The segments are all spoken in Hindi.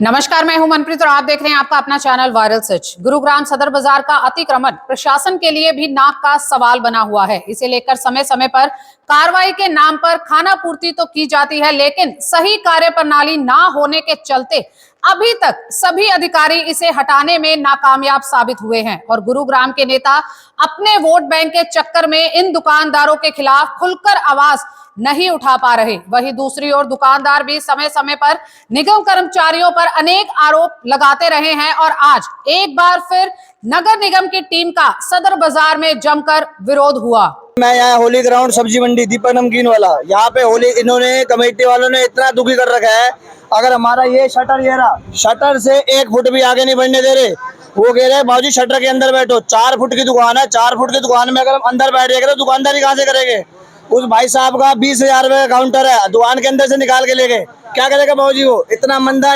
नमस्कार, मैं हूं मनप्रीत और आप देख रहे हैं आपका अपना चैनल वायरल सच। गुरुग्राम सदर बाजार का अतिक्रमण प्रशासन के लिए भी नाक का सवाल बना हुआ है। इसे लेकर समय समय पर कार्रवाई के नाम पर खाना पूर्ति तो की जाती है, लेकिन सही कार्य प्रणाली ना होने के चलते अभी तक सभी अधिकारी इसे हटाने में नाकामयाब साबित हुए हैं और गुरुग्राम के नेता अपने वोट बैंक के चक्कर में इन दुकानदारों के खिलाफ खुलकर आवाज नहीं उठा पा रहे। वहीं दूसरी ओर दुकानदार भी समय समय पर निगम कर्मचारियों पर अनेक आरोप लगाते रहे हैं और आज एक बार फिर नगर निगम की टीम का सदर बाजार में जमकर विरोध हुआ। मैं यहाँ होली ग्राउंड सब्जी मंडी दीपक नमकीन वाला, यहाँ पे होली इन्होंने कमेटी वालों ने इतना दुखी कर रखा है। अगर हमारा ये रहा शटर से 1 फुट भी आगे नहीं बढ़ने दे रहे। वो कह रहे हैं भाजी शटर के अंदर बैठो। 4 फुट की दुकान है, 4 फुट की दुकान में अगर हम अंदर बैठ जाएंगे तो दुकानदारी कहाँ से करेंगे। उस भाई साहब का 20,000 रुपए का काउंटर है, दुकान के अंदर से निकाल के ले गए। क्या करेगा भाजी वो? इतना मंदा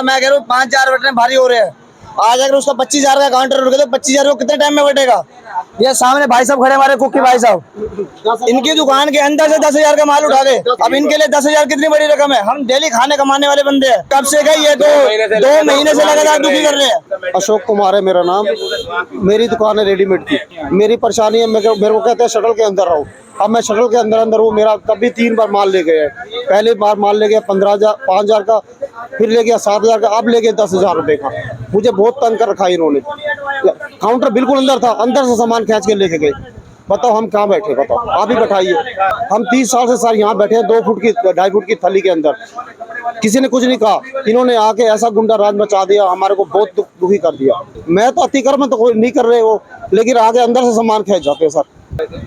मैं कह रहा हूँ 5,000 बैठने भारी हो रहे हैं। आज अगर उसका 25,000 का काउंटर रुके तो 25,000 कितने टाइम में बैठेगा। ये सामने भाई साहब खड़े हमारे कुक्की भाई साहब, इनकी दुकान के अंदर से 10,000 का माल उठा गए। अब इनके लिए 10,000 कितनी बड़ी रकम है। हम डेली खाने कमाने वाले बंदे हैं। कब से गए ये तो 2 महीने से लगातार दुखी कर रहे हैं। अशोक कुमार है मेरा नाम। मेरी दुकान है रेडीमेड की। मेरी परेशानी है, मेरे को कहते हैं शटल के अंदर रहो। अब मैं शटल के अंदर वो मेरा तभी 3 बार माल ले गए। पहली बार माल ले गया 5,000 का, फिर ले गया 7,000 का, अब ले गया 10,000 रुपए का। मुझे बहुत तंग कर रखा है इन्होंने। काउंटर बिल्कुल अंदर था, अंदर से सामान खींच के लेके गए। बताओ हम कहाँ बैठे, बताओ आप ही बैठाइए। हम 30 साल से सर यहाँ बैठे हैं 2 फुट की 2.5 फुट की थली के अंदर। किसी ने कुछ नहीं कहा। इन्होंने आके ऐसा गुंडा राज मचा दिया, हमारे को बहुत दुखी कर दिया। मैं तो अतिक्रमण तो कोई नहीं कर रहे हो, लेकिन आगे अंदर से सामान खींच जाते हैं सर।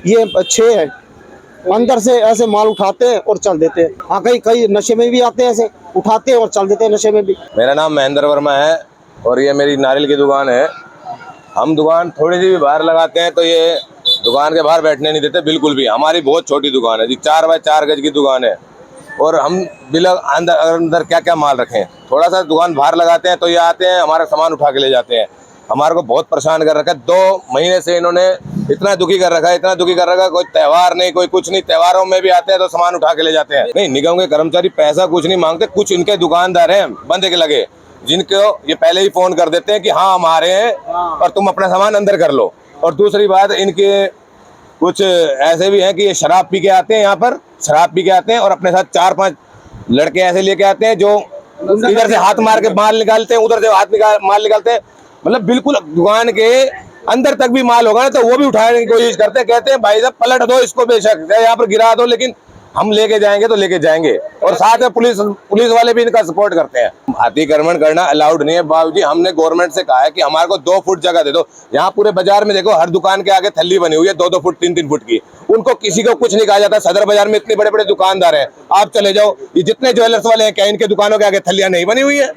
ये अच्छे है, अंदर से ऐसे माल उठाते हैं और चल देते हैं। हाँ, कई नशे में भी आते हैं, ऐसे उठाते हैं और चल देते हैं नशे में भी। मेरा नाम महेंद्र वर्मा है और ये मेरी नारियल की दुकान है। हम दुकान थोड़ी सी भी बाहर लगाते हैं तो ये दुकान के बाहर बैठने नहीं देते बिल्कुल भी। हमारी बहुत छोटी दुकान है जी, 4 बाय 4 गज की दुकान है और हम बिल्कुल अंदर क्या क्या माल रखें। थोड़ा सा दुकान बाहर लगाते हैं तो ये आते हैं, हमारा सामान उठा के ले जाते हैं। हमारे को बहुत परेशान कर रखा है। 2 महीने से इन्होंने इतना दुखी कर रखा है, कोई त्योहार नहीं, कोई कुछ नहीं। त्योहारों में भी आते हैं तो सामान उठा के ले जाते हैं। नहीं, निगम के कर्मचारी पैसा कुछ नहीं मांगते। कुछ इनके दुकानदार हैं बंदे के लगे, जिनको ये पहले ही फोन कर देते हैं कि हाँ हम आ रहे हैं और तुम अपना सामान अंदर कर लो। और दूसरी बात, इनके कुछ ऐसे भी हैं कि ये शराब पी के आते हैं, यहाँ पर शराब पी के आते हैं और अपने साथ 4-5 लड़के ऐसे लेके आते हैं जो इधर से हाथ मार के माल निकालते हैं, उधर से माल निकालते हैं। मतलब बिल्कुल दुकान के अंदर तक भी माल होगा ना तो वो भी उठाने की कोशिश करते हैं। कहते हैं भाई साहब पलट दो इसको, बेशक यहाँ पर गिरा दो, लेकिन हम लेके जाएंगे तो लेके जाएंगे। और साथ में पुलिस वाले भी इनका सपोर्ट करते हैं। अतिक्रमण करना अलाउड नहीं है बाबूजी। हमने गवर्नमेंट से कहा है कि हमारे को 2 फुट जगह दे दो। यहाँ पूरे बाजार में देखो, हर दुकान के आगे थल्ली बनी हुई है 2-2 फुट 3-3 फुट की। उनको किसी को कुछ नहीं कहा जाता। सदर बाजार में इतने बड़े बड़े दुकानदार हैं, आप चले जाओ, ये जितने ज्वेलर्स वाले हैं, क्या इनके दुकानों के आगे थल्लियां नहीं बनी हुई है?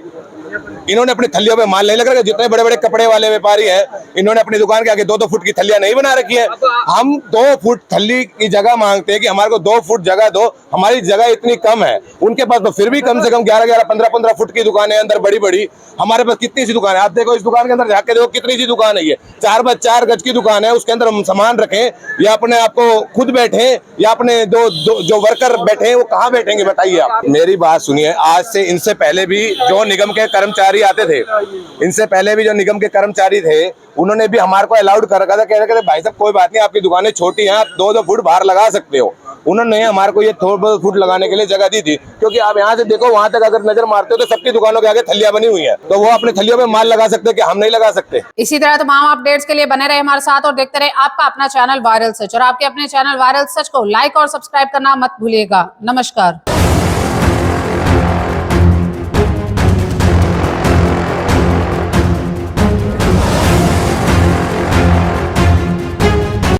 इन्होंने अपनी थल्लियों पे माल नहीं लग रहा। जितने बड़े बड़े कपड़े वाले व्यापारी हैं, इन्होंने अपनी दुकान के आगे 2-2 फुट की थल्लियां नहीं बना रखी है। हम 2 फुट थल्ली की जगह मांगते हैं कि हमारे को 2 फुट जगह दो। हमारी जगह इतनी कम है, उनके पास तो फिर भी कम से कम 11-11, 15-15 फुट की दुकानें अंदर बड़ी बड़ी। हमारे पास कितनी सी दुकान है, आप देखो इस दुकान के अंदर जाके देखो कितनी सी दुकान है। ये 4 बाय 4 गज की दुकान है, उसके अंदर हम सामान रखें या अपने आप को खुद बैठे या अपने जो वर्कर बैठे हैं वो कहाँ बैठेंगे बताइए आप। मेरी बात सुनिए, आज से इनसे पहले भी जो निगम के कर्मचारी आते थे, इनसे पहले भी जो निगम के कर्मचारी थे, उन्होंने भी हमारे को अलाउड कर रखा था। कह रहे भाई साहब कोई बात नहीं, आपकी दुकानें छोटी हैं, आप 2-2 फुट बाहर लगा सकते हो। उन्होंने हमारे को ये 2 फुट लगाने के लिए जगह दी थी, क्योंकि आप यहाँ से देखो वहां तक अगर नजर मारते हो तो सबकी दुकानों के आगे थलियां बनी हुई हैं, तो वो अपनी थलियों पे माल लगा सकते हैं कि हम नहीं लगा सकते। इसी तरह तमाम अपडेट्स के लिए बने रहे हमारे साथ और देखते रहे आपका अपना चैनल वायरल सच। और आपके अपने चैनल वायरल सच को लाइक और सब्सक्राइब करना मत भूलिएगा। नमस्कार।